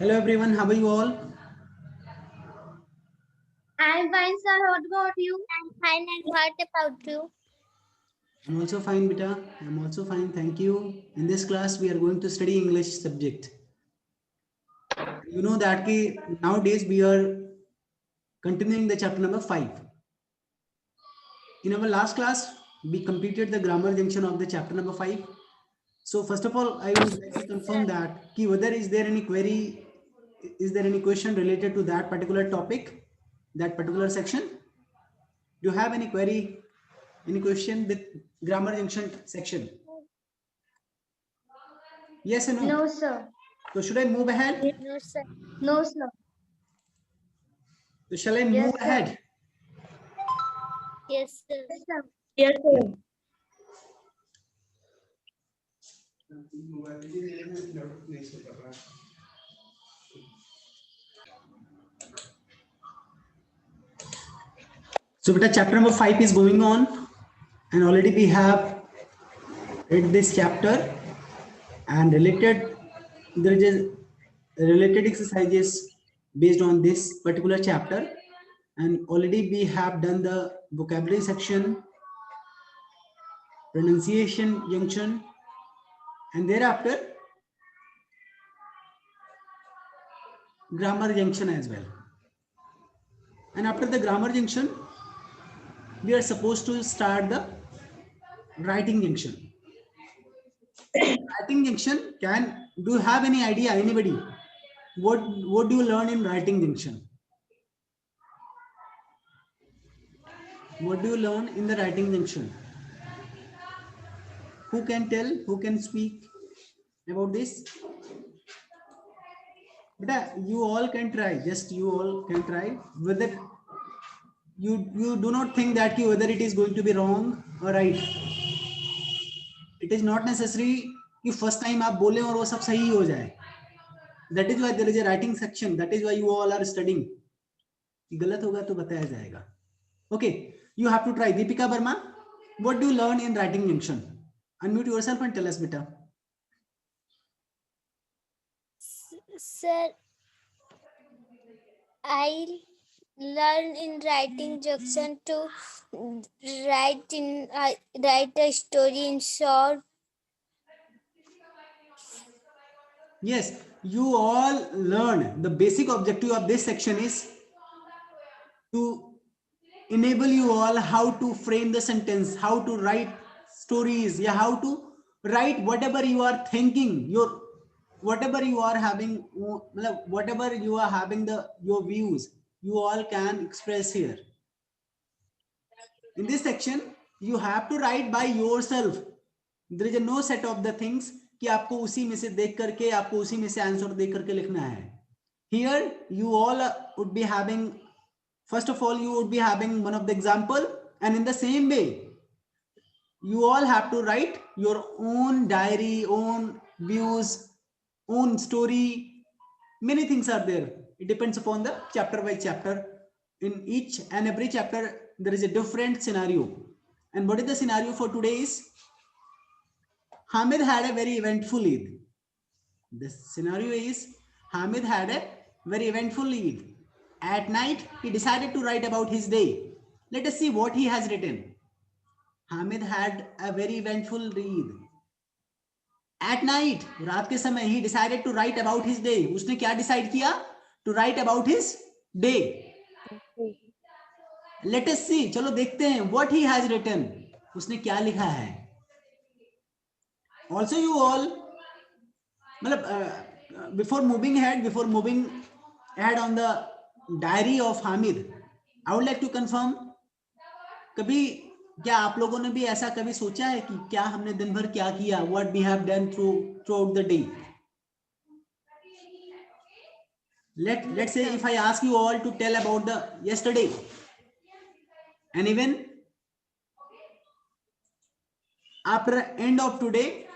Hello everyone, how are you all? I'm fine, sir. What about you? I'm fine. And what about you? I'm also fine, beta. I'm also fine, thank you. In this class, we are going to study English subject. You know that nowadays we are continuing the chapter number 5. In our last class, we completed the grammar junction of the chapter number 5. So first of all, I would like to confirm that whether is there any query, is there any question related to that particular topic, that particular section? Do you have any query, any question with grammar junction section? Yes or no? No, sir. So should I move ahead? No, sir. No, sir. So shall I Yes, move sir. ahead? Yes, sir. Yes, sir. Yes, sir. So beta, chapter number 5 is going on, and already we have read this chapter and related, there is a related exercises based on this particular chapter, and already we have done the vocabulary section, pronunciation junction, and thereafter grammar junction as well. And after the grammar junction, we are supposed to start the writing junction. Writing junction, do you have any idea, anybody? What do you learn in writing junction? What do you learn in the writing junction? Who can tell? Who can speak about this? But you all can try. Just you all can try. Whether you do not think that whether it is going to be wrong or right. It is not necessary कि first time आप बोले और वो सब सही हो जाए. That is why there is a writing section. That is why you all are studying. गलत होगा तो बताया जाएगा. Okay, you have to try. Deepika Verma, what do you learn in writing junction? Unmute yourself and tell us, beta. Sir, I learn in writing junction to write a story in short. Yes, you all learn. The basic objective of this section is to enable you all how to frame the sentence, how to write stories, yeah, how to write whatever you are thinking, whatever you are having, whatever you are having your views, you all can express here. In this section, you have to write by yourself. There is no set of the things कि आपको उसी में से देख करके आपको उसी में से आंसर देख करके लिखना है. Here you all would be having, first of all, you would be having one of the example, and in the same way, you all have to write your own diary, own views, own story. Many things are there. It depends upon the chapter by chapter. In each and every chapter, there is a different scenario. And what is the scenario for today is Hamid had a very eventful Eid. The scenario is Hamid had a very eventful Eid. At night, he decided to write about his day. Let us see what he has written. Hamid had a very eventful Eid. At night, रात के समय, he decided to write about his day. उसने क्या decide किया? To write about his day. Let us see. चलो देखते हैं what he has written. उसने क्या लिखा है? Also, you all, before moving ahead on the diary of Hamid, I would like to confirm, कभी क्या आप लोगों ने भी ऐसा कभी सोचा है कि क्या हमने दिन भर क्या किया, what we have done throughout the day? Let's say if I ask you all to tell about the yesterday, and even after end of today,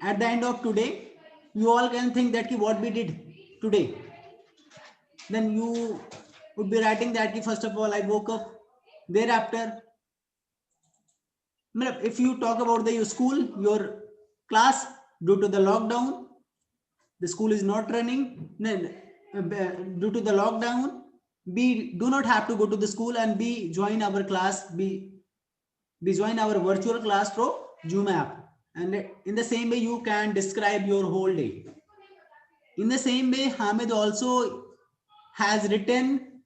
at the end of today, you all can think that what we did today. Then you would be writing that first of all I woke up. Thereafter, if you talk about your school, your class, due to the lockdown, the school is not running. Then due to the lockdown, we do not have to go to the school, and we join our class, we join our virtual class through Zoom app. And in the same way, you can describe your whole day. In the same way, Hamid also has written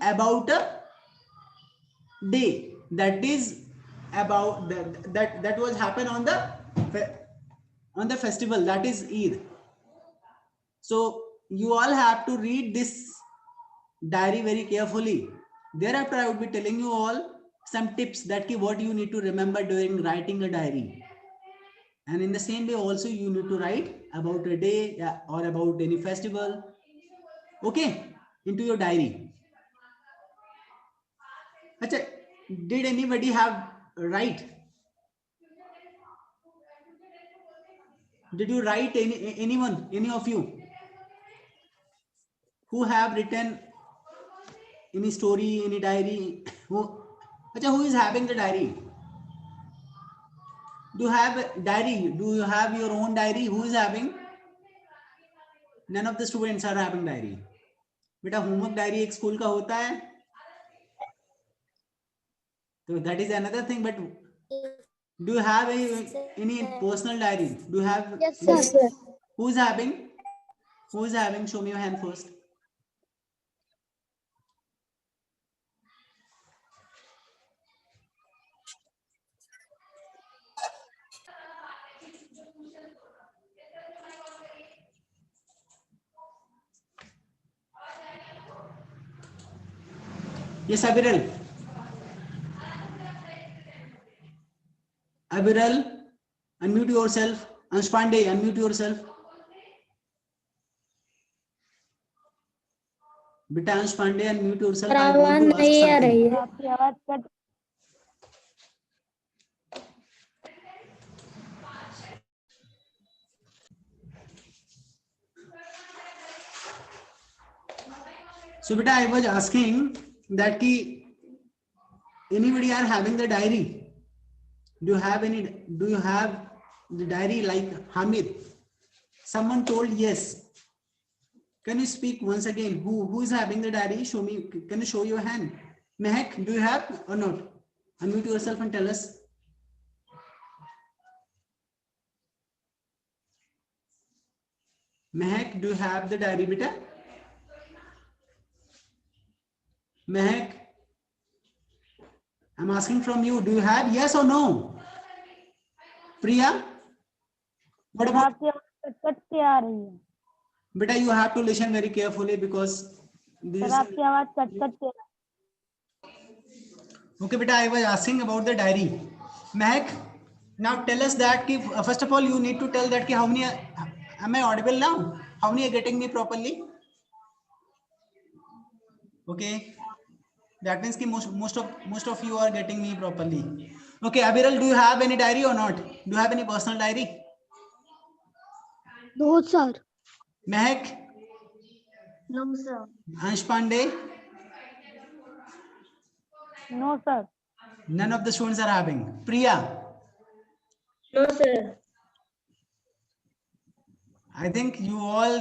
about a day that is about that was happened on the festival, that is Eid. So you all have to read this diary very carefully. Thereafter, I would be telling you all some tips that what you need to remember during writing a diary. And in the same way, also you need to write about a day or about any festival, okay, into your diary. Achha, did anybody have write? Did you write anyone, any of you who have written any story, any diary? Who is having the diary? Do you have diary? Do you have your own diary? Who is having? None of the students are having diary. बेटा homework diary एक school का होता है, तो that is another thing. But do you have any personal diary? Do you have? Yes, sir. Who is having? Who is having? Show me your hand first. Yes, Abiral. Abiral, unmute yourself. Ansh Pandey, unmute yourself. बेटा अंश Pandey, unmute yourself. I want to ask something. आपकी आवाज cut. So beta, I was asking that ki anybody are having the diary? Do you have any? Do you have the diary like Hamid? Someone told yes. Can you speak once again? Who is having the diary? Show me. Can you show your hand? Mehak, do you have or not? Unmute yourself and tell us. Mehak, do you have the diary, beta? Mehak, I'm asking from you. Do you have? Yes or no? Priya, what about? Cut के आ रही है Beta, you have to listen very carefully because this is. आपकी आवाज cut के। Okay, beta, I was asking about the diary. Mehak, now tell us that ki, first of all, you need to tell that ki how many, am I audible now? How many are getting me properly? Okay, that means ki most of you are getting me properly. Okay, Abiral, do you have any diary or not? Do you have any personal diary? No, sir. Mehak? No, sir. Ansh Pandey? No, sir. None of the students are having. Priya? No, sir. I think you all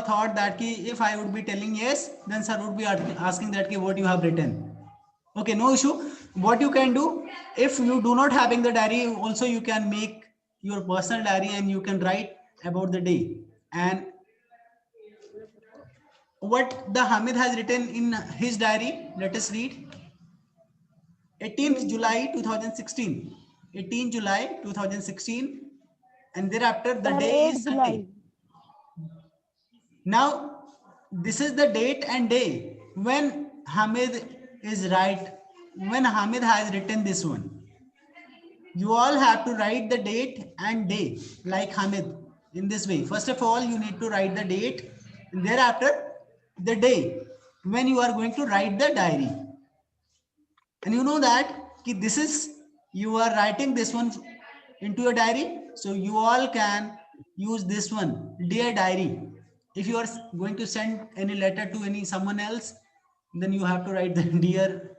thought that ki if I would be telling yes, then sir would be asking that ki what you have written. Okay, no issue. What you can do, if you do not having the diary, also you can make your personal diary and you can write about the day. And what the Hamid has written in his diary, let us read. 18th July 2016. 18 July 2016. And thereafter the day is Sunday. Now, this is the date and day when Hamid is when Hamid has written this one. You all have to write the date and day like Hamid in this way. First of all, you need to write the date, and thereafter the day when you are going to write the diary. And you know that this is, you are writing this one into your diary, so you all can use this one, dear diary. If you are going to send any letter to someone else, then you have to write the dear,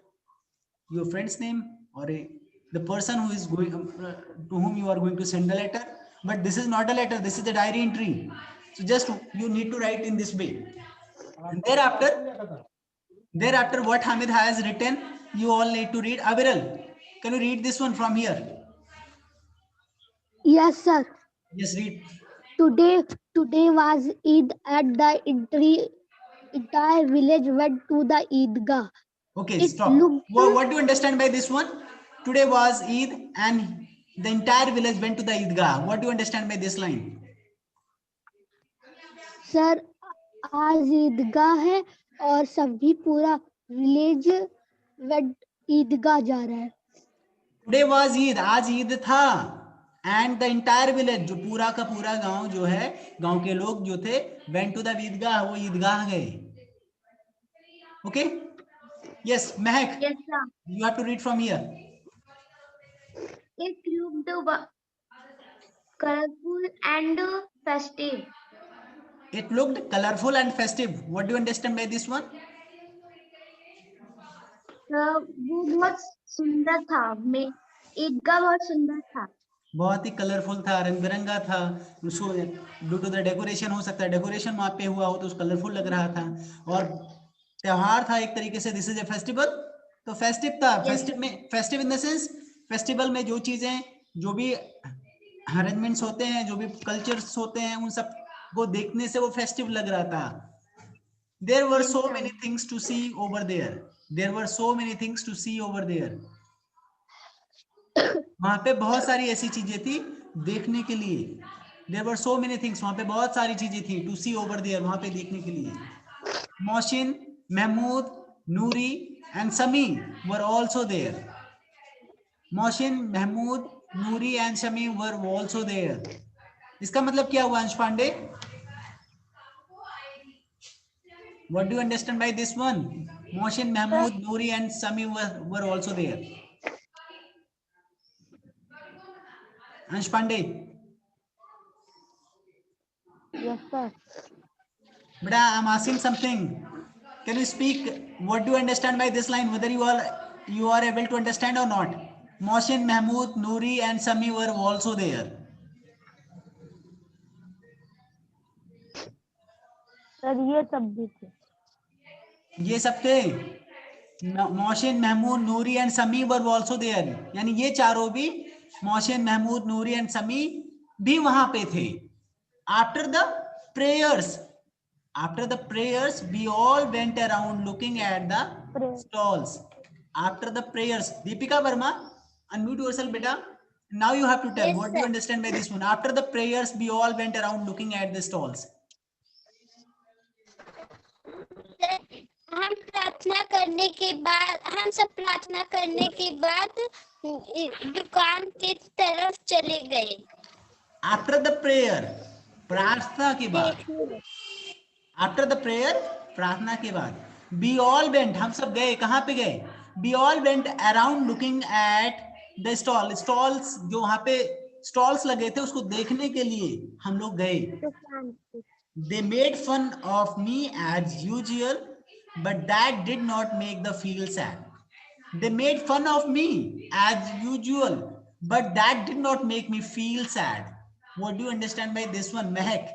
your friend's name, or the person who is going to whom you are going to send the letter. But this is not a letter, this is the diary entry. So just you need to write in this way. And thereafter what Hamid has written, you all need to read. Aviral, can you read this one from here? Yes, sir. Yes, read. Today was Eid at the entire village went to the Eidgah. Okay, It stop. looked What do you understand by this one? Today was Eid and the entire village went to the Eidgah. What do you understand by this line? Sir आज ईदगाह है और सभी पूरा village ईदगाह जा रहा है. Today was Eid, आज ईद था. एंड द इंटायर विलेज, जो पूरा का पूरा गांव जो है, गांव के लोग जो थे, वेंट टू द ईदगाह, वो ईदगाह गए. Okay, yes Mahak, Yes, sir. You have to read from here. It looked colorful and festive. It looked colorful and festive. What do you understand by this one? वो बहुत सुंदर था. ईदगाह बहुत सुंदर था. बहुत ही कलरफुल था, रंग बिरंगा था. उसको ड्यू टू द डेकोरेशन, हो सकता है डेकोरेशन वहां पे हुआ हो तो कलरफुल लग रहा था. और त्योहार था एक तरीके से. दिस इज ए फेस्टिवल, तो फेस्टिव था. फेस्टिव में, festive in the sense, festival में जो चीजें, जो भी अरेंजमेंट्स होते हैं, जो भी कल्चर्स होते हैं, उन सब को देखने से वो फेस्टिव लग रहा था. There were so many things to see over there. There were so many things to see over there. वहां पे बहुत सारी ऐसी चीजें थी देखने के लिए. There were so many things. वहां पे बहुत सारी चीजें थी to see over there, वहां पे देखने के लिए. Mohsin, Mahmood, Noori and Sami were also there. Mohsin, Mahmood, Noori and Sami were also there. इसका मतलब क्या हुआ Ansh Pandey? What do you understand by this one? Mohsin, Mahmood, Noori and Sami were also there. Ansh Pandey. Yes, sir. But I'm asking something. Can you speak? What do you understand by this line? Whether you are able to understand or not? Mohsin, Mahmood, Noori and Sami were also there. Sir ये सब भी थे. ये सब थे. Mohsin, Mahmood, Noori and Sami were also there. यानी ये चारों भी, Mohsin, Mahmood, Noori and Sami भी वहां पे थे. After the prayers, we all went around looking at the stalls. After the prayers, Deepika Verma, unmute yourself, beta. Now you have to tell. Yes, What do you understand by this one? After the prayers, we all went around looking at the stalls. हम सब प्रार्थना करने के बाद दुकान की तरफ चले गए. After the prayer, प्रार्थना के बाद. After the prayer, प्रार्थना के बाद, we all went, हम सब गए. कहाँ पे गए? We all went around looking at the stalls, जो वहां पे stalls लगे थे उसको देखने के लिए हम लोग गए. They made fun of me as usual, but that did not make them feel sad. They made fun of me as usual, but that did not make me feel sad. What do you understand by this one, Mehak?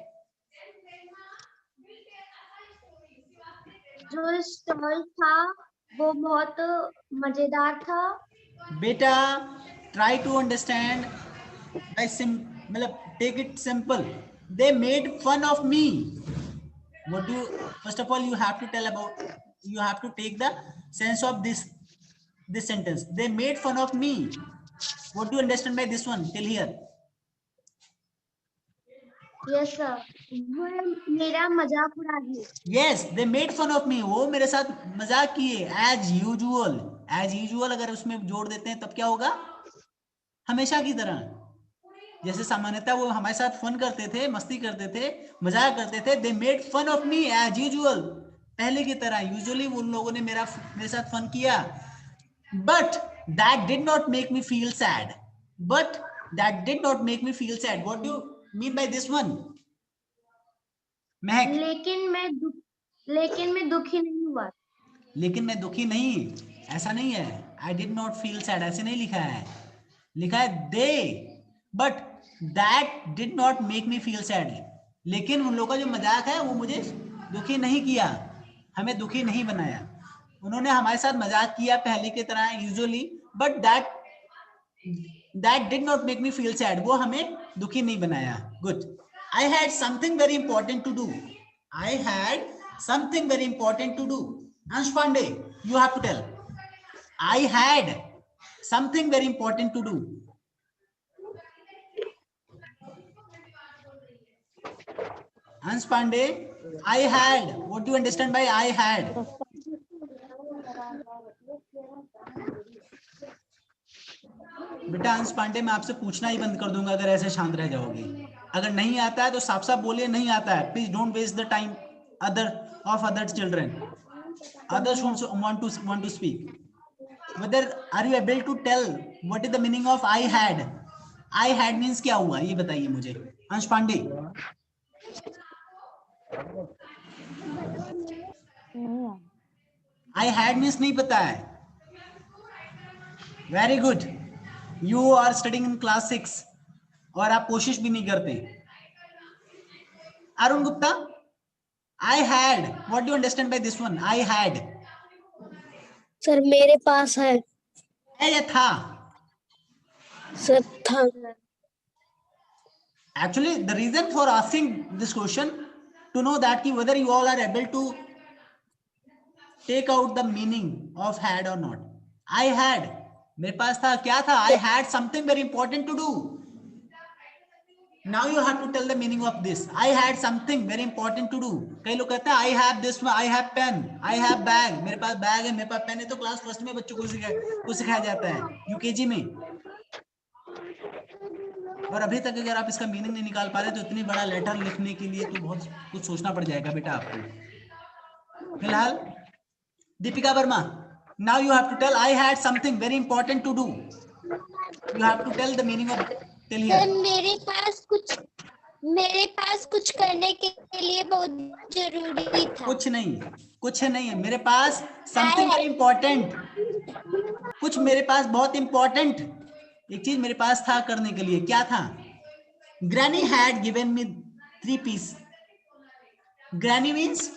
जो stall था वो बहुत मजेदार था. बेटा, try to understand by मतलब take it simple. They made fun of me. What do you, first of all you have to tell about, you have to take the sense of this sentence. They made fun of me. What do you understand by this one till here? Yes, sir. वो मेरा मजाक उड़ा दिए. Yes, they made fun of me. वो मेरे साथ मजाक किए. As usual. As usual अगर उसमें जोड़ देते हैं तब क्या होगा? हमेशा की तरह. जैसे सामान्यतः वो हमारे साथ फन करते थे, मस्ती करते थे, मजाक करते थे. They made fun of me as usual. पहले की तरह यूजुअली उन लोगों ने मेरे साथ फन किया. But that did not make me feel sad. But that did not make me feel sad. What do you mean by this one? महक. लेकिन मैं दुखी नहीं हुआ. लेकिन मैं दुखी नहीं, ऐसा नहीं है. I did not feel sad, ऐसे नहीं लिखा है. लिखा है they, but that did not make me feel sad. लेकिन उन लोगों का जो मजाक है वो मुझे दुखी नहीं किया, हमें दुखी नहीं बनाया। उन्होंने हमारे साथ मजाक किया पहले की तरह usually, but that did not make me feel sad, वो हमें दुखी नहीं बनाया। Good. I had something very important to do, I had something very important to do. Ansh Pandey, you have to tell, I had something very important to do. Hans Pandey, I had, what do you understand by I had? बेटा अंश पांडे, मैं आपसे पूछना ही बंद कर दूंगा अगर ऐसे शांत रह जाओगे। अगर नहीं आता है तो साफ साफ बोलिए नहीं आता है। Please don't waste the time other children, others want to speak. Whether are you able to tell what is the meaning of I had? I had means क्या हुआ ये बताइए मुझे अंश पांडे। I had means नहीं पता है। Very good. You are studying in class 6 और आप कोशिश भी नहीं करते। Arun Gupta, I had, what do you understand by this one? I had. Sir मेरे पास है। या था? सर था। Actually, the reason for asking this question to know that ki whether you all are able to take out the meaning of had or not. I had, मेरे पास था, क्या था? I had something very important to do. Now you have to tell the meaning of this. I had something very important to do. कई लोग कहते हैं I have this, I have pen, I have bag. मेरे पास bag है, मेरे पास pen है, तो class first में बच्चों को सिखाया जाता है, यूकेजी में। और अभी तक अगर आप इसका मीनिंग नहीं निकाल पा रहे तो इतनी बड़ा लेटर लिखने के लिए तो बहुत कुछ सोचना पड़ जाएगा बेटा आपको। फिलहाल Deepika Verma, now you have to tell I had something very important to do. You have to tell the meaning of till here. मेरे पास कुछ करने के लिए बहुत जरूरी था। कुछ नहीं है मेरे पास समथिंग वेरी इंपॉर्टेंट, कुछ मेरे पास बहुत इंपॉर्टेंट एक चीज मेरे पास था करने के लिए। क्या था? Granny had given me 3 piece. Granny means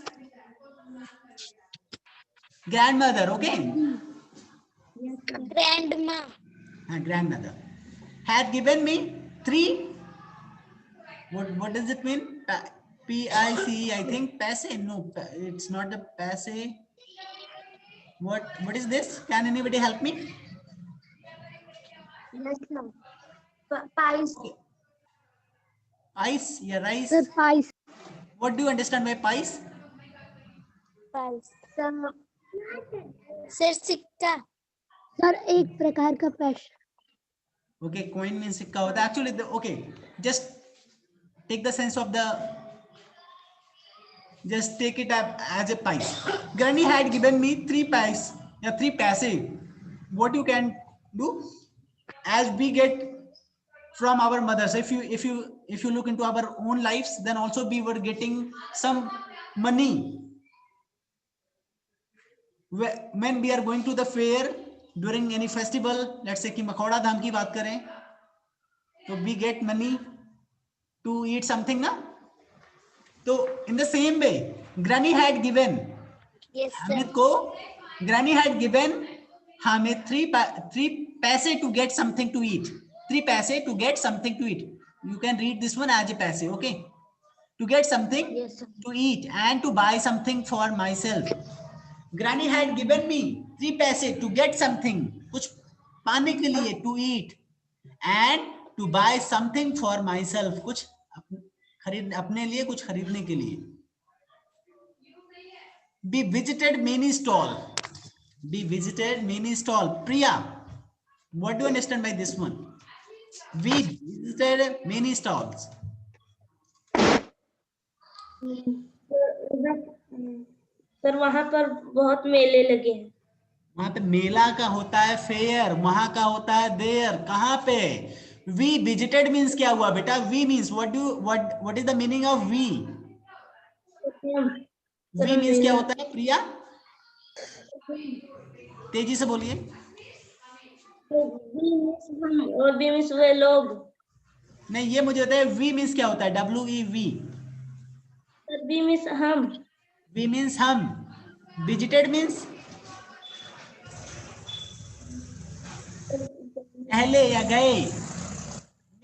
grandmother, okay? Grandma. हाँ, grandmother had given me 3, what does it mean? PICE, I think. Paise? No, it's not a paise. What is this? Can anybody help me? Price. Pice, yeah, rice. Sir price. What do you understand by pice? Sir सिक्का। Sir एक प्रकार का पैसा। Okay, coin means सिक्का होता है actually. Okay, just take the sense of the, just take it up as a pice. Granny had given me 3 pice, yeah, 3 paise. What you can do, as we get from our mothers, if you look into our own lives, then also we were getting some money when we are going to the fair during any festival. Let's say कि मखौड़ा धाम की बात करें तो we get money to eat something ना। तो in the same way granny had given Hamid को, granny had given Hamid 3 paise to get something to eat। 3 paise to get something to eat. You can read this one as a paise, okay? To get something to eat and to buy something for myself. Granny had given me 3 paise to get something, कुछ पाने के लिए, to eat, and to buy something for myself, कुछ अपने लिए कुछ खरीदने के लिए। We visited many stall. We visited many stall. Priya, what do you understand by this one? We visited many stalls. Sir वहां पर बहुत मेले लगे हैं। वहां पे मेला का होता है फेयर, वहां का होता है देयर। कहाँ पे? We visited means क्या हुआ बेटा? We means what is the meaning of we? We means क्या होता है प्रिया? तेजी से बोलिए। और वे लोग। नहीं, ये मुझे होता है। वी मीन्स क्या होता है? WEV। सर बी मीन्स हम। वी मीन्स हम। विजिटेड मीन्स पहले या गए।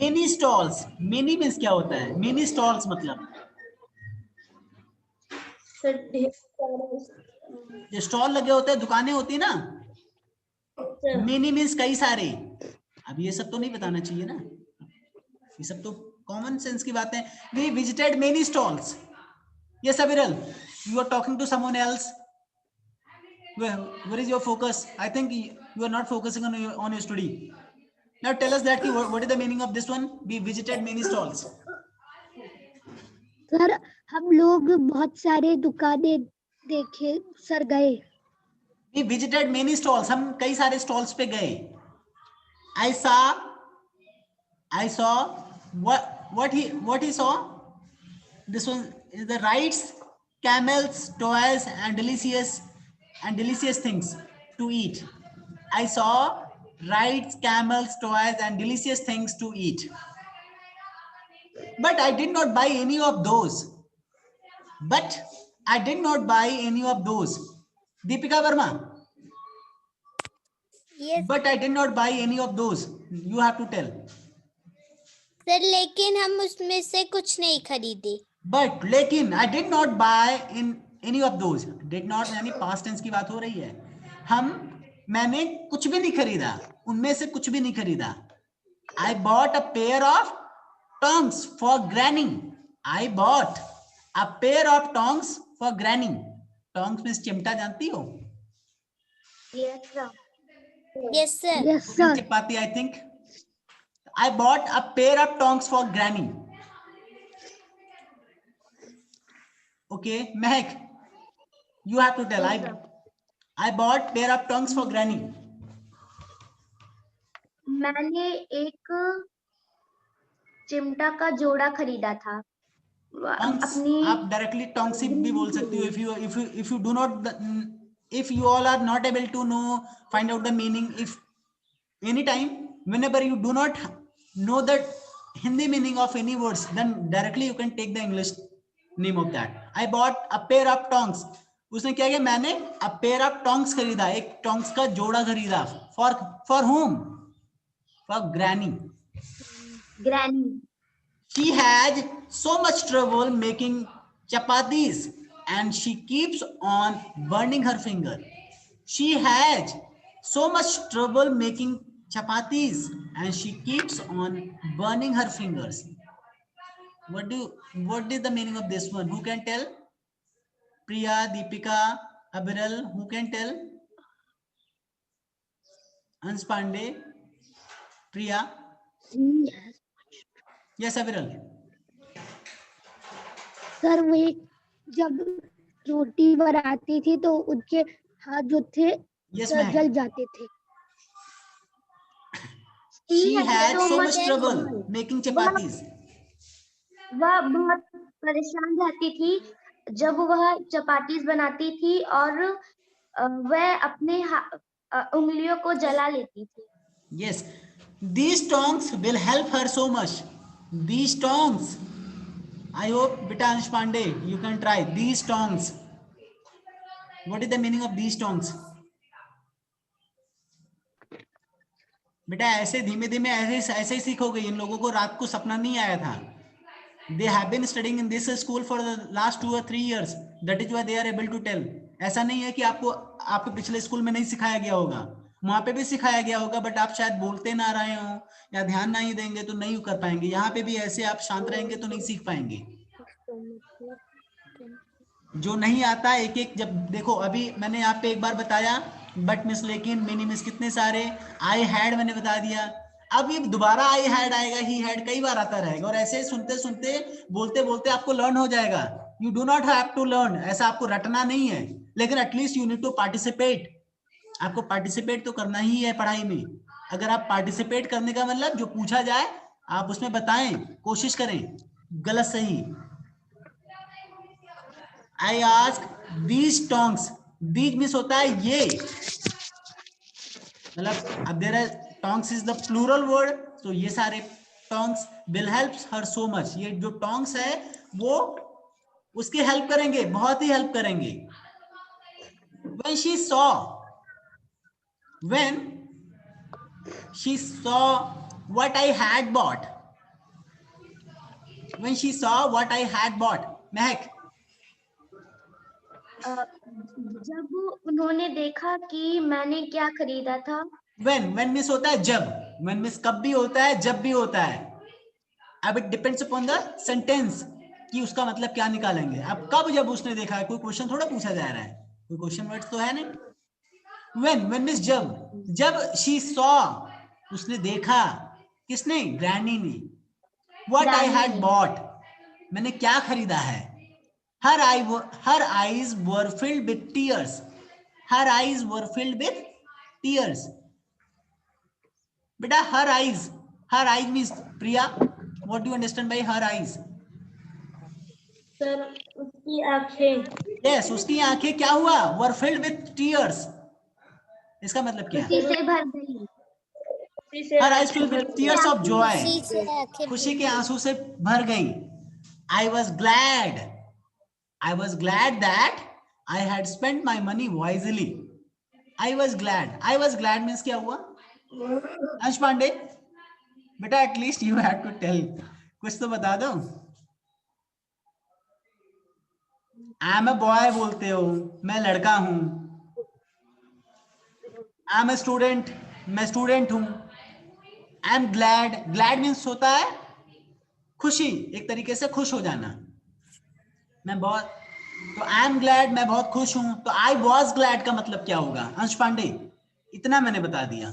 मेनी स्टॉल्स, मेनी मीन्स क्या होता है? मेनी स्टॉल्स मतलब सर ढेर सारे। जो स्टॉल लगे होते हैं, दुकानें होती है ना। सर मेनी मीन्स कई सारे। अब ये सब तो नहीं बताना चाहिए ना, ये सब तो कॉमन सेंस की बातें। We visited many stalls. Yes Aviral, you are talking to someone else. Where is your focus? I think you are not focusing on your study. Now tell us that what is the meaning of this one? We visited many stalls. Sir हम लोग बहुत सारे दुकानें देखे sir गए। We visited many stalls. हम कई सारे stalls पे गए। I saw what he saw. This one is the rides, camels, toys, and delicious things to eat. I saw rides, camels, toys, and delicious things to eat. But I did not buy any of those. But I did not buy any of those. Deepika Verma. Yes But I did not buy any of those. You have to tell. Sir, लेकिन हम उसमें से कुछ नहीं खरीदे। But लेकिन I did not buy in any of those. Did not यानी past tense की बात हो रही है। मैंने कुछ भी नहीं खरीदा, उनमें से कुछ भी नहीं खरीदा। I bought a pair of tongs for grinding. I bought a pair of tongs for grinding. Tongs means चिमटा, जानती हो? Yes sir. Yes sir. Yes sir. Chapati, I think. I bought a pair of tongs for grinding. Okay, Mehak, you have to tell. I bought pair of tongs for grinding. मैंने एक चिमटा का जोड़ा खरीदा था। Tongs, अपनी आप directly tongs भी बोल सकते हो। If you do not, if you all are not able to know, find out the meaning. If anytime, whenever you do not know the Hindi meaning of any words, then directly you can take the English name of that. I bought a pair of tongs. उसने क्या किया? मैंने a pair of tongs खरीदा, एक tongs का जोड़ा खरीदा। For whom? For granny. Granny. She has so much trouble making chapatis and she keeps on burning her finger. She has so much trouble making chapatis and she keeps on burning her fingers. What is the meaning of this one? Who can tell? Priya, Deepika, Abiral, who can tell? Ans Pandey, Priya. Yes, Abiral. Sir वे जब रोटी बनाती थी तो उनके हाथ जो थे Yes, सर ma'am. जल जाते थे। She had so much trouble making chapatis. वह बहुत परेशान रहती थी जब वह चपातीस बनाती थी और वह अपने उंगलियों को जला लेती थी। Yes, these tongs will help her so much. These tongs. I hope Beta Ansh Pandey, you can try these tongs. What is the meaning of these tongs? बेटा ऐसे धीमे धीमे ऐसे ही सीखोगे। इन लोगों को रात को सपना नहीं आया था। They have been studying in this school for the last 2 or 3 years. That is why they are able to tell. ऐसा नहीं है कि आपको आपके पिछले स्कूल में नहीं सिखाया गया होगा, वहां पे भी सिखाया गया होगा, बट आप शायद बोलते ना रहे हो या ध्यान नहीं देंगे तो नहीं कर पाएंगे। यहाँ पे भी ऐसे आप शांत रहेंगे तो नहीं सीख पाएंगे। जो नहीं आता एक एक, जब देखो अभी मैंने यहाँ पे एक बार बताया बट मिस, लेकिन मिनी मिस, कितने सारे। आई हैड मैंने बता दिया। अब ये दोबारा आई हैड आएगा, ही हैड कई बार आता रहेगा, और ऐसे सुनते सुनते बोलते बोलते आपको लर्न हो जाएगा। You do not have to learn, ऐसा आपको रटना नहीं है, लेकिन at least you need to participate. आपको पार्टिसिपेट तो करना ही है पढ़ाई में। अगर आप पार्टिसिपेट करने का मतलब जो पूछा जाए आप उसमें बताएं, कोशिश करें, गलत सही। I ask these tongues, these miss होता है ये, मतलब अब there are tongues is the plural word, तो ये सारे tongues will help her so much. ये जो टोंग्स है वो उसकी हेल्प करेंगे, बहुत ही हेल्प करेंगे। when she saw what I had bought, when she saw what I had bought, महक, जब उन्होंने देखा कि मैंने क्या खरीदा था। when मिस होता है जब, when मिस कब भी होता है, जब भी होता है। अब it depends upon the sentence कि उसका मतलब क्या निकालेंगे। अब कब जब उसने देखा है, कोई क्वेश्चन थोड़ा पूछा जा रहा है, कोई क्वेश्चन वर्ड्स तो है नहीं। when मिस जब she saw, उसने देखा, किसने, ग्रैनी ने, what I had bought, मैंने क्या खरीदा है। her eyes were filled with tears, her eyes were filled with tears। बेटा her eyes means Priya, what do you understand by her eyes? Sir उसकी आंखें, yes, उसकी आंखें क्या हुआ, were filled with tears, इसका मतलब क्या है, खुशी से भर गई। her eyes filled with tears of joy, खुशी से आंखें खुशी के आंसू से भर गई। I was glad that I had spent my money wisely। I was glad means क्या हुआ, अंश पांडे बेटा at least you have to tell, कुछ तो बता दो। आई एम अ बॉय बोलते हो, मैं लड़का हूं। आई एम अ स्टूडेंट, मैं स्टूडेंट हूं। आई एम ग्लैड मीन्स होता है खुशी, एक तरीके से खुश हो जाना। मैं बहुत, तो आई एम ग्लैड, मैं बहुत खुश हूं। तो आई वॉज ग्लैड का मतलब क्या होगा अंश पांडे, इतना मैंने बता दिया।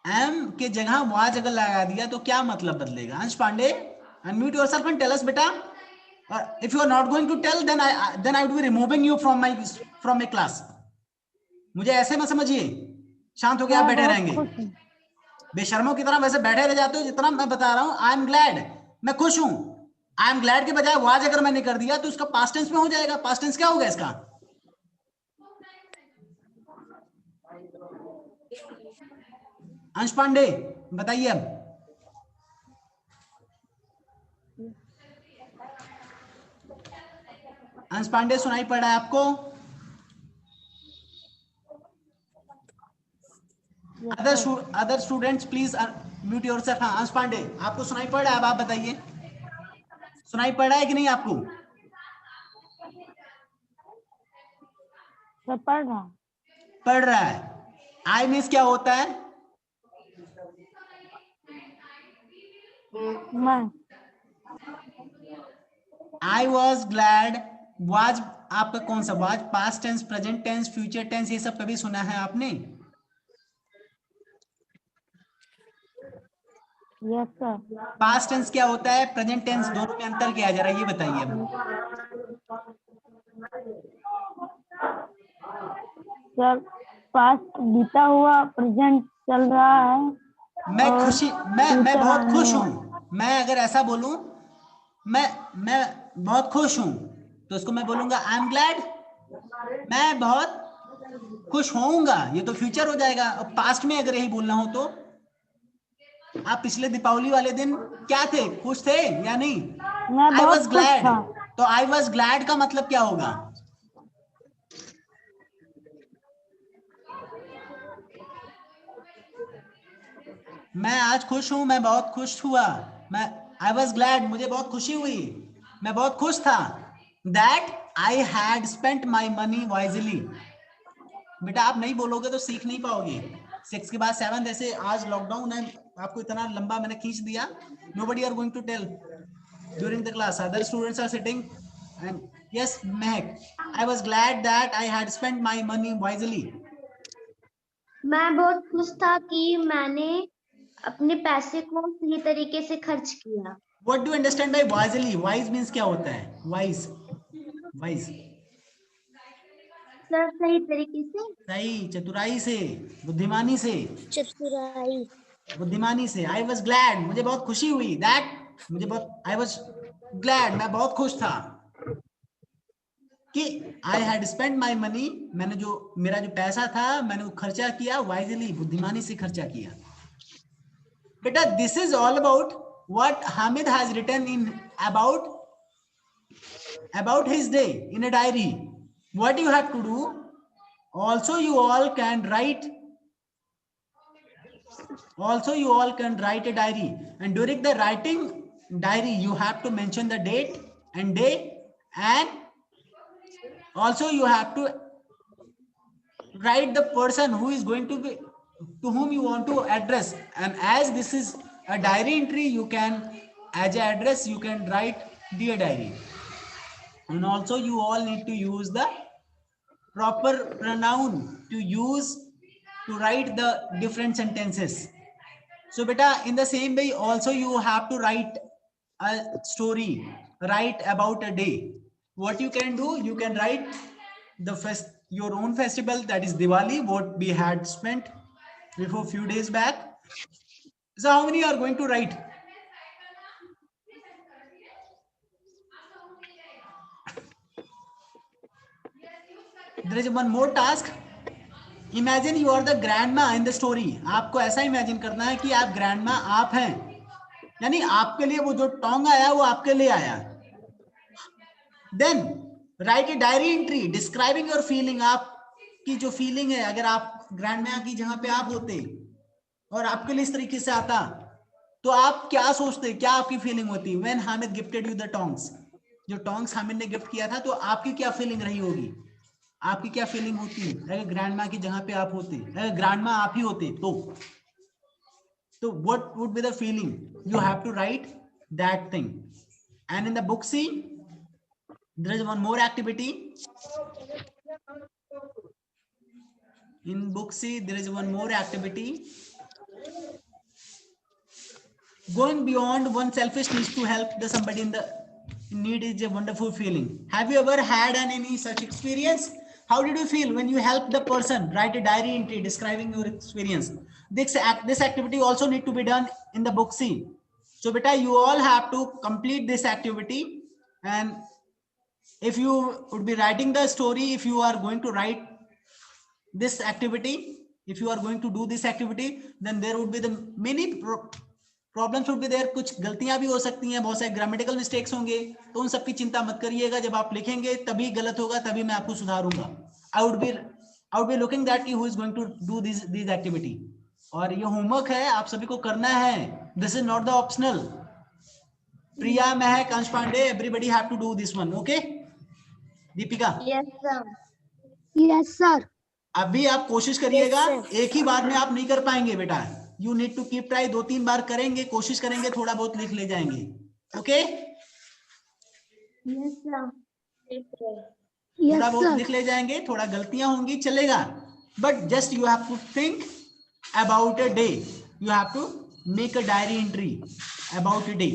एम के जगह वाज अगर लगा दिया तो क्या मतलब बदलेगा Ansh Pandey, unmute yourself and tell us बेटा। If you are not going to tell then I would be removing you from my class. मुझे ऐसे मत समझिए, शांत होकर आप बैठे रहेंगे, बेशर्मों की तरह वैसे बैठे रह जाते हो। जितना मैं बता रहा हूं, आई एम ग्लैड, मैं खुश हूं। आई एम ग्लैड के बजाय वाज अगर मैंने कर दिया तो उसका पास्ट टेंस में हो जाएगा। पास्ट टेंस क्या होगा इसका, अंश पांडे बताइए। अब अंश पांडे सुनाई पड़ रहा है आपको? Other students please mute yourself. हाँ अंश पांडे आपको सुनाई पड़ रहा है? अब आप बताइए, सुनाई पड़ रहा है कि नहीं आपको? पढ़ रहा है। आई मीन्स क्या होता है, आई वॉज ग्लैड। वाज आपका कौन सा, was past tense, present tense, future tense, ये सब कभी सुना है आपने? Yes sir. पास्ट टेंस क्या होता है, प्रेजेंट टेंस, दोनों में अंतर क्या है जरा ये बताइए। सर पास्ट बीता हुआ, प्रेजेंट चल रहा है। मैं खुशी, मैं बहुत खुश हूं। मैं अगर ऐसा बोलूं, मैं बहुत खुश हूं, तो उसको मैं बोलूंगा आई एम ग्लैड, मैं बहुत खुश होऊंगा, ये तो फ्यूचर हो जाएगा। और पास्ट में अगर यही बोलना हो तो आप पिछले दीपावली वाले दिन क्या थे, खुश थे या नहीं? आई वॉज ग्लैड, तो आई वॉज ग्लैड का मतलब क्या होगा? मैं आज खुश हूं, मैं बहुत खुश हुआ। मैं आई वॉज ग्लैड, मुझे बहुत खुशी हुई, मैं बहुत खुश था। That I had spent my money wisely. बेटा आप नहीं बोलोगे तो सीख नहीं पाओगे। 6 के बाद 7, ऐसे आज लॉकडाउन है, आपको इतना लंबा मैंने खींच दिया। Nobody are going to tell during the class, other students are sitting and yes Mahak, I was glad that I had spent my money wisely. मैं बहुत खुश था कि मैंने अपने पैसे को सही तरीके से खर्च किया। What do you understand by wisely? Wise means क्या होता है? Wise, सर सही तरीके से, सही, चतुराई से, बुद्धिमानी से, बुद्धिमानी से। I was glad, मुझे बहुत खुशी हुई। That मुझे बहुत, I was glad, मैं बहुत खुश था कि I had spent my money, मैंने जो मेरा जो पैसा था मैंने वो खर्चा किया wisely, बुद्धिमानी से खर्चा किया। बेटा this is all about what Hamid has written in about his day in a diary. What you have to do, also you all can write a diary, and during the writing diary you have to mention the date and day, and also you have to write the person who is going to be, to whom you want to address. And as this is a diary entry, you can, as an address, you can write dear diary. And also you all need to use the proper pronoun to write the different sentences. So beta, in the same way also you have to write a story, write about a day. What you can do, you can write your own festival, that is Diwali, what we had spent before few days back. So how many are going to write? There is one more task. Imagine you are the grandma in the story. आपको ऐसा imagine करना है कि आप grandma आप हैं, यानी आपके लिए वो जो टोंग आया वो आपके लिए आया. Then write a diary entry describing your feeling. आपकी जो feeling है, अगर आप grandma की जहां पे आप होते और आपके लिए इस तरीके से आता, तो आप क्या सोचते, क्या आपकी फीलिंग होती? When Hamid gifted you the tongs, जो टोंग्स हामिद ने गिफ्ट किया था, तो आपकी क्या फीलिंग रही होगी? आपकी क्या फीलिंग होती अगर ग्रैंडमा की जगह पे आप होते, अगर ग्रैंडमा आप ही होते तो what would be the feeling? You have to write that thing. And in the book C, there is one more activity. In book C, there is one more activity. Going beyond one selfish needs to help the somebody in need is a wonderful feeling. Have you ever had any such experience? How did you feel when you helped the person? Write a diary entry describing your experience. This activity also need to be done in the book C. So beta, you all have to complete this activity. And if you would be writing the story, if you are going to write this activity, if you are going to do this activity, then there would be the many problems would be there. कुछ गलतियां भी हो सकती हैं, बहुत सारे grammatical mistakes होंगे, तो उन सब की चिंता मत करिएगा. जब आप लिखेंगे तभी गलत होगा, तभी मैं आपको सुधारूंगा. I would be looking that कि who is going to do this activity. और ये होमवर्क है, आप सभी को करना है. This is not the optional. Priya, Mahak, Ansh Pandey, everybody have to do this one. Okay Deepika? Yes sir. Yes sir. अभी आप कोशिश करिएगा, एक ही बार में आप नहीं कर पाएंगे बेटा. You need to keep try. 2-3 बार करेंगे, कोशिश करेंगे, थोड़ा बहुत लिख ले जाएंगे. ओके? Yes sir. थोड़ा बहुत लिख ले जाएंगे, थोड़ा गलतियां होंगी, चलेगा. But just you have to think about a day. You have to make a diary entry about a day.